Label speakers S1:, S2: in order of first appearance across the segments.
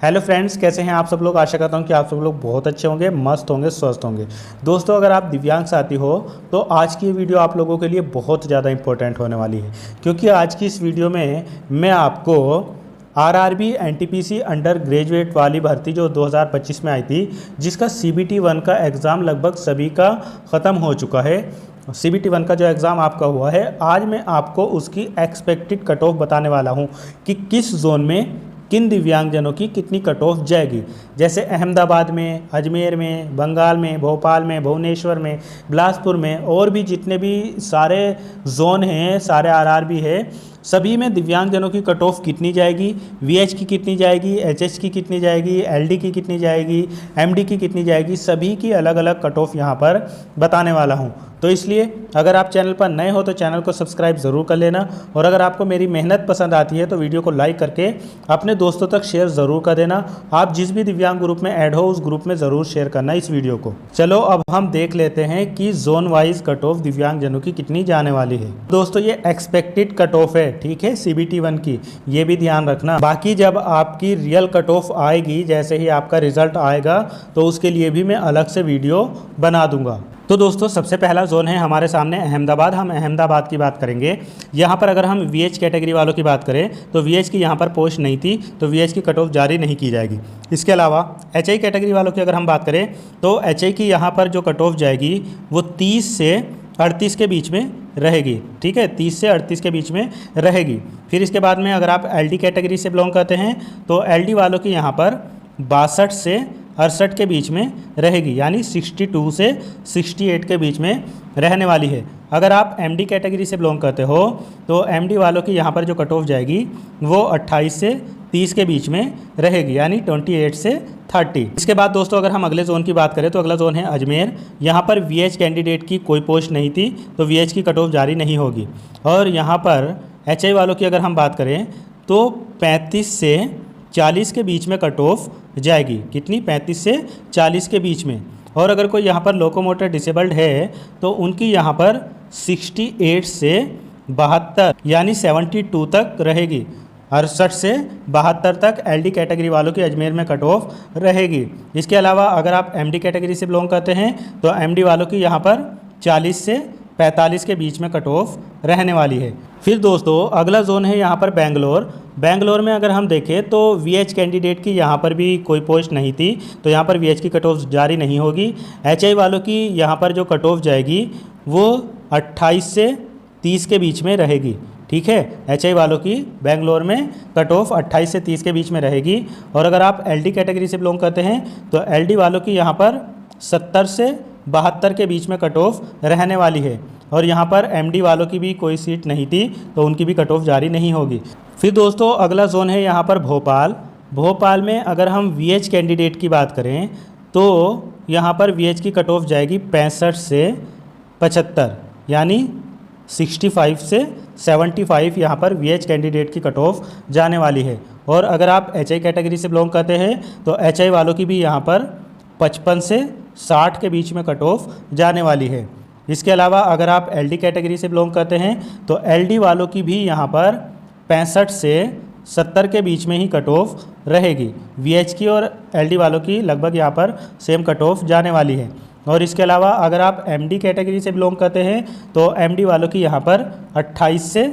S1: Hello friends, कैसे हैं आप सब लोग। आशा करता हूं कि आप सब लोग बहुत अच्छे होंगे, मस्त होंगे, स्वस्थ होंगे। दोस्तों, अगर आप दिव्यांग साथी हो तो आज की वीडियो आप लोगों के लिए बहुत ज़्यादा इंपॉर्टेंट होने वाली है, क्योंकि आज की इस वीडियो में मैं आपको आरआरबी एनटीपीसी अंडर ग्रेजुएट वाली भर्ती जो 2025 में आई थी, जिसका CBT 1 का एग्ज़ाम लगभग सभी का ख़त्म हो चुका है। CBT 1 का जो एग्ज़ाम आपका हुआ है, आज मैं आपको उसकी एक्सपेक्टेड कट ऑफ बताने वाला हूँ कि किस जोन में किन दिव्यांगजनों की कितनी कट ऑफ जाएगी। जैसे अहमदाबाद में, अजमेर में, बंगाल में, भोपाल में, भुवनेश्वर में, बिलासपुर में और भी जितने भी सारे जोन हैं, सारे आरआरबी है, सभी में दिव्यांगजनों की कट ऑफ कितनी जाएगी, VH की कितनी जाएगी, HH की कितनी जाएगी, LD की कितनी जाएगी, MD की कितनी जाएगी, सभी की अलग अलग कट ऑफ यहाँ पर बताने वाला हूँ। तो इसलिए अगर आप चैनल पर नए हो तो चैनल को सब्सक्राइब ज़रूर कर लेना, और अगर आपको मेरी मेहनत पसंद आती है तो वीडियो को लाइक करके अपने दोस्तों तक शेयर ज़रूर कर देना। आप जिस भी दिव्यांग ग्रुप में ऐड हो उस ग्रुप में ज़रूर शेयर करना इस वीडियो को। चलो अब हम देख लेते हैं कि जोन वाइज कट ऑफ दिव्यांगजनों की कितनी जाने वाली है। दोस्तों, ये एक्सपेक्टेड कट ऑफ है, ठीक है, CBT 1 की, ये भी ध्यान रखना। बाकी जब आपकी रियल कट ऑफ आएगी, जैसे ही आपका रिजल्ट आएगा, तो उसके लिए भी मैं अलग से वीडियो बना दूंगा। तो दोस्तों, सबसे पहला जोन है हमारे सामने अहमदाबाद। हम अहमदाबाद की बात करेंगे। यहाँ पर अगर हम VH कैटेगरी वालों की बात करें तो VH की यहाँ पर पोस्ट नहीं थी, तो VH की कट ऑफ जारी नहीं की जाएगी। इसके अलावा HI कैटेगरी वालों की अगर हम बात करें तो HI की यहाँ पर जो कट ऑफ जाएगी वो 30 से 38 के बीच में रहेगी, ठीक है, 30 से 38 के बीच में रहेगी। फिर इसके बाद में अगर आप LD कैटेगरी से बिलोंग करते हैं तो LD वालों की यहाँ पर 62 से 68 के बीच में रहेगी, यानी 62 से 68 के बीच में रहने वाली है। अगर आप MD कैटेगरी से बिलोंग करते हो तो MD वालों की यहाँ पर जो कट ऑफ जाएगी वो 28 से 30 के बीच में रहेगी, यानी 28 से 30। इसके बाद दोस्तों, अगर हम अगले जोन की बात करें तो अगला जोन है अजमेर। यहाँ पर VH कैंडिडेट की कोई पोस्ट नहीं थी, तो VH की कट ऑफ जारी नहीं होगी। और यहाँ पर HI वालों की अगर हम बात करें तो 35 से 40 के बीच में कट ऑफ जाएगी। कितनी? 35 से 40 के बीच में। और अगर कोई यहाँ पर लोकोमोटर डिसेबल्ड है तो उनकी यहाँ पर 68 से 72 यानी 72 तक रहेगी। 68 से 72 तक LD कैटेगरी वालों की अजमेर में कट ऑफ रहेगी। इसके अलावा अगर आप MD कैटेगरी से बिलोंग करते हैं तो MD वालों की यहाँ पर 40 से 45 के बीच में कट ऑफ रहने वाली है। फिर दोस्तों, अगला जोन है यहाँ पर बेंगलोर। बेंगलोर में अगर हम देखें तो VH कैंडिडेट की यहाँ पर भी कोई पोस्ट नहीं थी, तो यहाँ पर VH की कट ऑफ जारी नहीं होगी। HI वालों की यहाँ पर जो कट ऑफ जाएगी वो 28 से 30 के बीच में रहेगी, ठीक है। HI वालों की बेंगलोर में कट ऑफ 28 से 30 के बीच में रहेगी। और अगर आप LD कैटेगरी से बिलोंग करते हैं तो LD वालों की यहाँ पर 70 से 72 के बीच में कट ऑफ रहने वाली है। और यहाँ पर MD वालों की भी कोई सीट नहीं थी, तो उनकी भी कट ऑफ जारी नहीं होगी। फिर दोस्तों, अगला जोन है यहाँ पर भोपाल। भोपाल में अगर हम VH कैंडिडेट की बात करें तो यहाँ पर VH की कट ऑफ जाएगी 65 से 75, यानी 65 से 75 यहाँ पर VH कैंडिडेट की कट ऑफ जाने वाली है। और अगर आप HI कैटेगरी से बिलोंग करते हैं तो HI वालों की भी यहाँ पर 55 से 60 के बीच में कट ऑफ जाने वाली है। इसके अलावा अगर आप LD कैटेगरी से बिलोंग करते हैं तो LD वालों की भी यहाँ पर 65 से 70 के बीच में ही कट ऑफ रहेगी। VH की और LD वालों की लगभग यहाँ पर सेम कट ऑफ जाने वाली है। और इसके अलावा अगर आप MD कैटेगरी से बिलोंग करते हैं तो MD वालों की यहाँ पर 28 से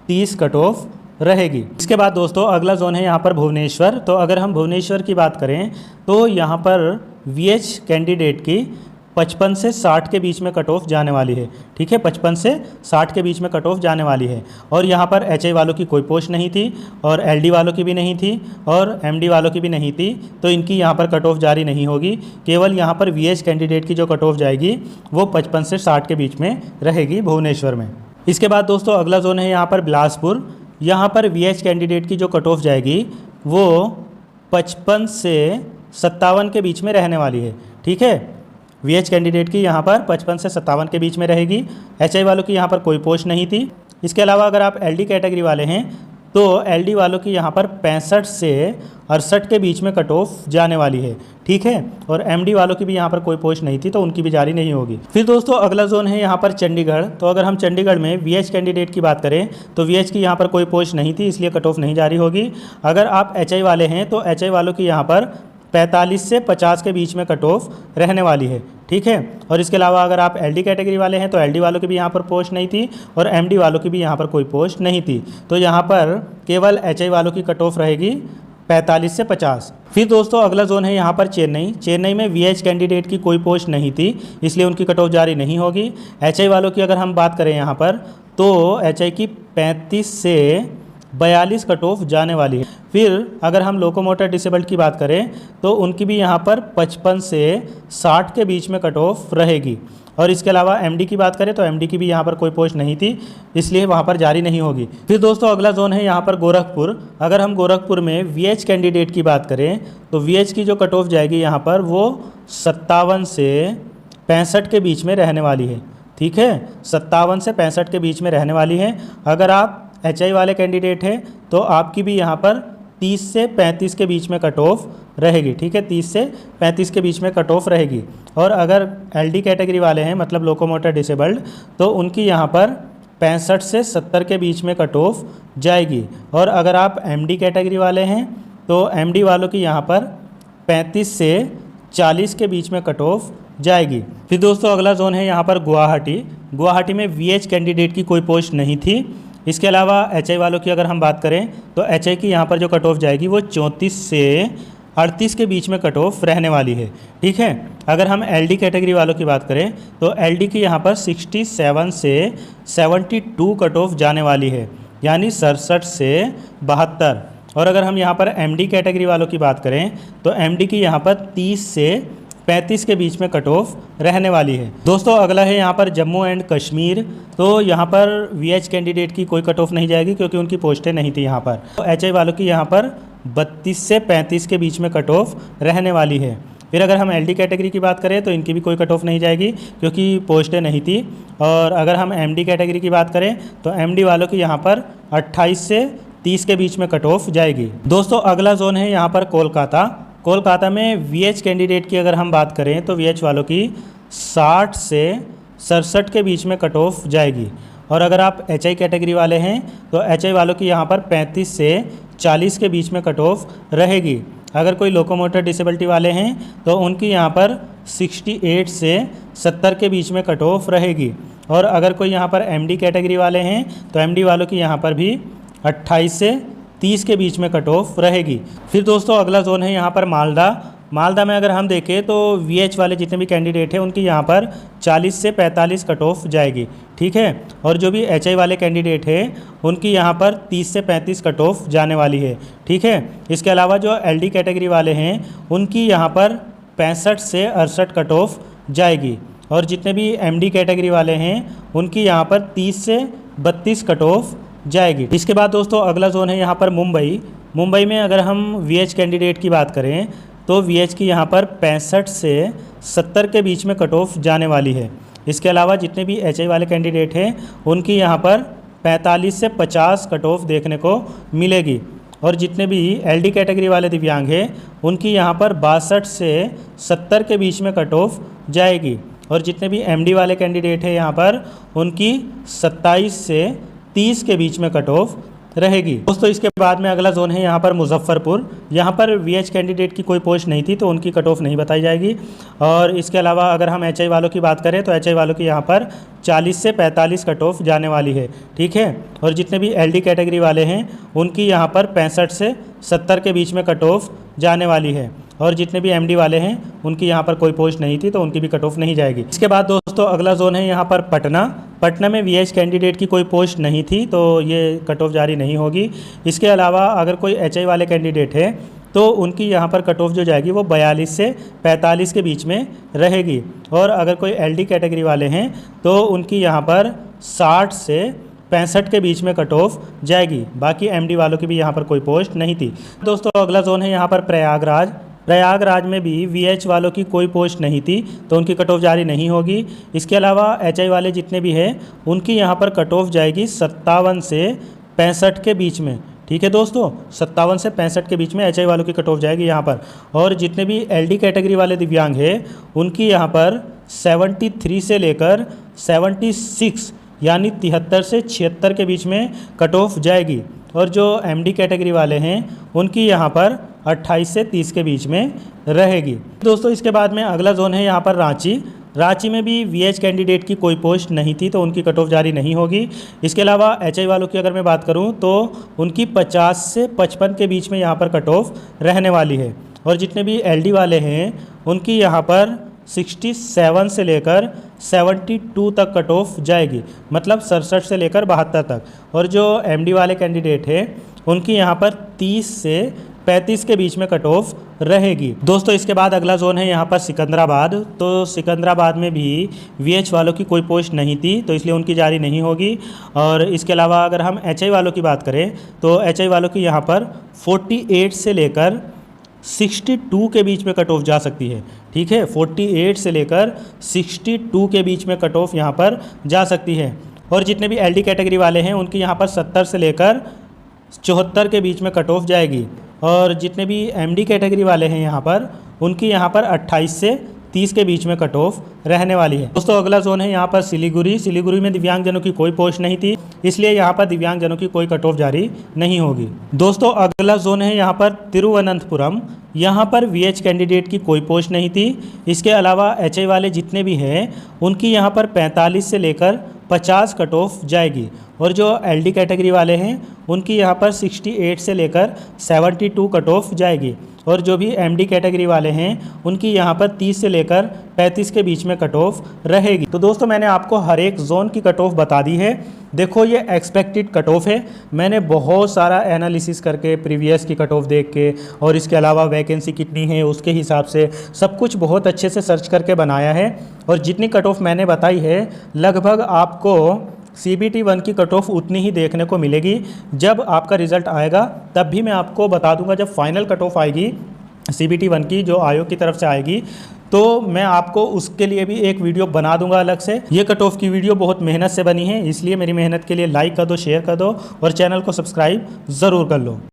S1: 30 कट ऑफ रहेगी। इसके बाद दोस्तों, अगला जोन है यहाँ पर भुवनेश्वर। तो अगर हम भुवनेश्वर की बात करें तो यहाँ पर VH कैंडिडेट की 55 से 60 के बीच में कट ऑफ जाने वाली है, ठीक है, 55 से 60 के बीच में कट ऑफ जाने वाली है। और यहाँ पर HI वालों की कोई पोस्ट नहीं थी, और LD वालों की भी नहीं थी, और MD वालों की भी नहीं थी, तो इनकी यहाँ पर कट ऑफ जारी नहीं होगी। केवल यहाँ पर VH कैंडिडेट की जो कट ऑफ जाएगी वो 55 से 60 के बीच में रहेगी भुवनेश्वर में। इसके बाद दोस्तों, अगला जोन है यहाँ पर बिलासपुर। यहाँ पर VH कैंडिडेट की जो कट ऑफ जाएगी वो 55 से 57 के बीच में रहने वाली है, ठीक है। VH कैंडिडेट की यहाँ पर 55 से 57 के बीच में रहेगी। HI वालों की यहाँ पर कोई पोस्ट नहीं थी। इसके अलावा अगर आप LD कैटेगरी वाले हैं तो एलडी वालों की यहाँ पर 65 से 68 के बीच में कट ऑफ जाने वाली है, ठीक है। और एमडी वालों की भी यहाँ पर कोई पोस्ट नहीं थी तो उनकी भी जारी नहीं होगी। फिर दोस्तों अगला जोन है यहाँ पर चंडीगढ़। तो अगर हम चंडीगढ़ में वीएच कैंडिडेट की बात करें तो वीएच की यहाँ पर कोई पोस्ट नहीं थी, इसलिए कट ऑफ नहीं जारी होगी। अगर आप एचआई वाले हैं तो एचआई वालों की यहाँ पर 45 से 50 के बीच में कट ऑफ रहने वाली है, ठीक है। और इसके अलावा अगर आप एलडी कैटेगरी वाले हैं तो एलडी वालों की भी यहाँ पर पोस्ट नहीं थी और एमडी वालों की भी यहाँ पर कोई पोस्ट नहीं थी। तो यहाँ पर केवल एचआई वालों की कट ऑफ रहेगी 45 से 50। फिर दोस्तों अगला जोन है यहाँ पर चेन्नई। चेन्नई में वीएच कैंडिडेट की कोई पोस्ट नहीं थी, इसलिए उनकी कट ऑफ जारी नहीं होगी। एचआई वालों की अगर हम बात करें यहाँ पर तो एचआई की 35 से 42 कट ऑफ जाने वाली है। फिर अगर हम लोकोमोटर डिसेबल्ड की बात करें तो उनकी भी यहाँ पर 55 से 60 के बीच में कट ऑफ रहेगी। और इसके अलावा एमडी की बात करें तो एमडी की भी यहाँ पर कोई पोस्ट नहीं थी, इसलिए वहाँ पर जारी नहीं होगी। फिर दोस्तों अगला जोन है यहाँ पर गोरखपुर। अगर हम गोरखपुर में वीएच कैंडिडेट की बात करें तो वीएच की जो कट ऑफ जाएगी यहाँ पर वो 57 से 65 के बीच में रहने वाली है, ठीक है। 57 से 65 के बीच में रहने वाली है। अगर आप एचआई वाले कैंडिडेट हैं तो आपकी भी यहाँ पर 30 से 35 के बीच में कट ऑफ रहेगी, ठीक है। 30 से 35 के बीच में कट ऑफ रहेगी। और अगर एलडी कैटेगरी वाले हैं मतलब लोकोमोटर डिसेबल्ड तो उनकी यहाँ पर 65 से 70 के बीच में कट ऑफ जाएगी। और अगर आप एमडी कैटेगरी वाले हैं तो एमडी वालों की यहाँ पर 35 से 40 के बीच में कट ऑफ जाएगी। फिर दोस्तों अगला जोन है यहाँ पर गुवाहाटी। गुवाहाटी में वीएच कैंडिडेट की कोई पोस्ट नहीं थी। इसके अलावा एचआई वालों की अगर हम बात करें तो एचआई की यहाँ पर जो कट ऑफ जाएगी वो 34 से 38 के बीच में कट ऑफ रहने वाली है, ठीक है। अगर हम एलडी कैटेगरी वालों की बात करें तो एलडी की यहाँ पर 67 से 72 कट ऑफ जाने वाली है, यानी 67 से 72। और अगर हम यहाँ पर एमडी कैटेगरी वालों की बात करें तो एमडी की यहाँ पर 30 से 35 के बीच में कट ऑफ रहने वाली है। दोस्तों अगला है यहाँ पर जम्मू एंड कश्मीर। तो यहाँ पर वीएच कैंडिडेट की कोई कट ऑफ नहीं जाएगी क्योंकि उनकी पोस्टें नहीं थी यहाँ पर। तो एचआई वालों की यहाँ पर 32 से 35 के बीच में कट ऑफ रहने वाली है। फिर अगर हम एलडी कैटेगरी की बात करें तो इनकी भी कोई कट ऑफ नहीं जाएगी क्योंकि पोस्टें नहीं थी। और अगर हम एमडी कैटेगरी की बात करें तो एमडी वालों की यहाँ पर 28 से 30 के बीच में कट ऑफ जाएगी। दोस्तों अगला जोन है यहाँ पर कोलकाता। कोलकाता में वीएच कैंडिडेट की अगर हम बात करें तो वीएच वालों की 60 से 67 के बीच में कट ऑफ जाएगी। और अगर आप एचआई कैटेगरी वाले हैं तो एचआई वालों की यहाँ पर 35 से 40 के बीच में कट ऑफ रहेगी। अगर कोई लोकोमोटर डिसेबिलिटी वाले हैं तो उनकी यहाँ पर 68 से 70 के बीच में कट ऑफ रहेगी। और अगर कोई यहाँ पर एमडी कैटेगरी वाले हैं तो एमडी वालों की यहाँ पर भी 28 से 30 के बीच में कट ऑफ रहेगी। फिर दोस्तों अगला जोन है यहाँ पर मालदा। मालदा में अगर हम देखें तो वीएच वाले जितने भी कैंडिडेट हैं उनकी यहाँ पर 40 से 45 कट ऑफ जाएगी, ठीक है। और जो भी एचआई वाले कैंडिडेट हैं उनकी यहाँ पर 30 से 35 कट ऑफ जाने वाली है, ठीक है। इसके अलावा जो एलडी कैटेगरी वाले हैं उनकी यहाँ पर 65 से 68 कट ऑफ जाएगी। और जितने भी एमडी कैटेगरी वाले हैं उनकी यहाँ पर 30 से 32 कट ऑफ जाएगी। इसके बाद दोस्तों अगला जोन है यहाँ पर मुंबई। मुंबई में अगर हम वीएच कैंडिडेट की बात करें तो वीएच की यहाँ पर 65 से 70 के बीच में कट ऑफ जाने वाली है। इसके अलावा जितने भी एचआई वाले कैंडिडेट हैं उनकी यहाँ पर 45 से 50 कट ऑफ देखने को मिलेगी। और जितने भी एलडी कैटेगरी वाले दिव्यांग हैं उनकी यहाँ पर 62 से 70 के बीच में कट ऑफ जाएगी। और जितने भी एमडी वाले कैंडिडेट हैं यहाँ पर उनकी 27 से 30 के बीच में कट ऑफ रहेगी। दोस्तों इसके बाद में अगला जोन है यहाँ पर मुजफ्फरपुर। यहाँ पर वीएच कैंडिडेट की कोई पोस्ट नहीं थी तो उनकी कट ऑफ नहीं बताई जाएगी। और इसके अलावा अगर हम एचआई वालों की बात करें तो एचआई वालों की यहाँ पर 40 से 45 कट ऑफ जाने वाली है, ठीक है। और जितने भी एलडी कैटेगरी वाले हैं उनकी यहाँ पर 65 से 70 के बीच में कट ऑफ जाने वाली है। और जितने भी एमडी वाले हैं उनकी यहाँ पर कोई पोस्ट नहीं थी तो उनकी भी कट ऑफ नहीं जाएगी। इसके बाद दोस्तों अगला जोन है यहाँ पर पटना। पटना में वीएच कैंडिडेट की कोई पोस्ट नहीं थी तो ये कट ऑफ जारी नहीं होगी। इसके अलावा अगर कोई एचआई वाले कैंडिडेट है तो उनकी यहाँ पर कट ऑफ जो जाएगी वो 42 से 45 के बीच में रहेगी। और अगर कोई एलडी कैटेगरी वाले हैं तो उनकी यहाँ पर 60 से 65 के बीच में कट ऑफ जाएगी। बाकी एमडी वालों की भी यहाँ पर कोई पोस्ट नहीं थी। दोस्तों अगला जोन है यहाँ पर प्रयागराज। प्रयागराज में भी वीएच वालों की कोई पोस्ट नहीं थी तो उनकी कट ऑफ जारी नहीं होगी। इसके अलावा एचआई वाले जितने भी हैं उनकी यहाँ पर कट ऑफ जाएगी 57 से 65 के बीच में, ठीक है दोस्तों, 57 से 65 के बीच में HI वालों की कट ऑफ जाएगी यहाँ पर। और जितने भी LD कैटेगरी वाले दिव्यांग हैं उनकी यहाँ पर 73 से लेकर 76 यानी 73 से 76 के बीच में कट ऑफ जाएगी। और जो MD कैटेगरी वाले हैं उनकी यहाँ पर 28 से 30 के बीच में रहेगी। दोस्तों इसके बाद में अगला जोन है यहाँ पर रांची। रांची में भी VH कैंडिडेट की कोई पोस्ट नहीं थी तो उनकी कट ऑफ जारी नहीं होगी। इसके अलावा HI वालों की अगर मैं बात करूं तो उनकी 50 से 55 के बीच में यहाँ पर कट ऑफ रहने वाली है। और जितने भी LD वाले हैं उनकी यहाँ पर 67 से लेकर 72 तक कट ऑफ जाएगी, मतलब 67 से लेकर 72 तक। और जो MD वाले कैंडिडेट हैं उनकी यहाँ पर 30 से 35 के बीच में कट ऑफ रहेगी। दोस्तों इसके बाद अगला जोन है यहाँ पर सिकंदराबाद। तो सिकंदराबाद में भी VH वालों की कोई पोस्ट नहीं थी तो इसलिए उनकी जारी नहीं होगी। और इसके अलावा अगर हम HI वालों की बात करें तो HI वालों की यहाँ पर 48 से लेकर 62 के बीच में कट ऑफ जा सकती है। ठीक है, 48 से लेकर 62 के बीच में कट ऑफ यहाँ पर जा सकती है। और जितने भी LD कैटेगरी वाले हैं उनकी यहाँ पर 70 से लेकर 74 के बीच में कट ऑफ जाएगी। और जितने भी MD कैटेगरी वाले हैं यहाँ पर उनकी यहाँ पर 28 से 30 के बीच में कट ऑफ रहने वाली है। दोस्तों अगला जोन है यहाँ पर सिलीगुड़ी। सिलीगुड़ी में दिव्यांगजनों की कोई पोस्ट नहीं थी इसलिए यहाँ पर दिव्यांगजनों की कोई कट ऑफ जारी नहीं होगी। दोस्तों अगला जोन है यहाँ पर तिरुवनंतपुरम। यहाँ पर VH कैंडिडेट की कोई पोस्ट नहीं थी। इसके अलावा HI वाले जितने भी हैं उनकी यहाँ पर 45 से लेकर 50 कट ऑफ जाएगी। और जो LD कैटेगरी वाले हैं उनकी यहाँ पर 68 से लेकर 72 कट ऑफ जाएगी। और जो भी MD कैटेगरी वाले हैं उनकी यहाँ पर 30 से लेकर 35 के बीच में कट ऑफ रहेगी। तो दोस्तों मैंने आपको हर एक जोन की कट ऑफ बता दी है। देखो ये एक्सपेक्टेड कट ऑफ है, मैंने बहुत सारा एनालिसिस करके प्रीवियस की कट ऑफ देख के और इसके अलावा वैकेंसी कितनी है उसके हिसाब से सब कुछ बहुत अच्छे से सर्च करके बनाया है। और जितनी कट ऑफ मैंने बताई है लगभग आपको CBT 1 की कट ऑफ उतनी ही देखने को मिलेगी। जब आपका रिज़ल्ट आएगा तब भी मैं आपको बता दूंगा। जब फाइनल कट ऑफ आएगी CBT 1 की जो आयोग की तरफ से आएगी तो मैं आपको उसके लिए भी एक वीडियो बना दूंगा अलग से। ये कट ऑफ की वीडियो बहुत मेहनत से बनी है इसलिए मेरी मेहनत के लिए लाइक कर दो, शेयर कर दो और चैनल को सब्सक्राइब ज़रूर कर लो।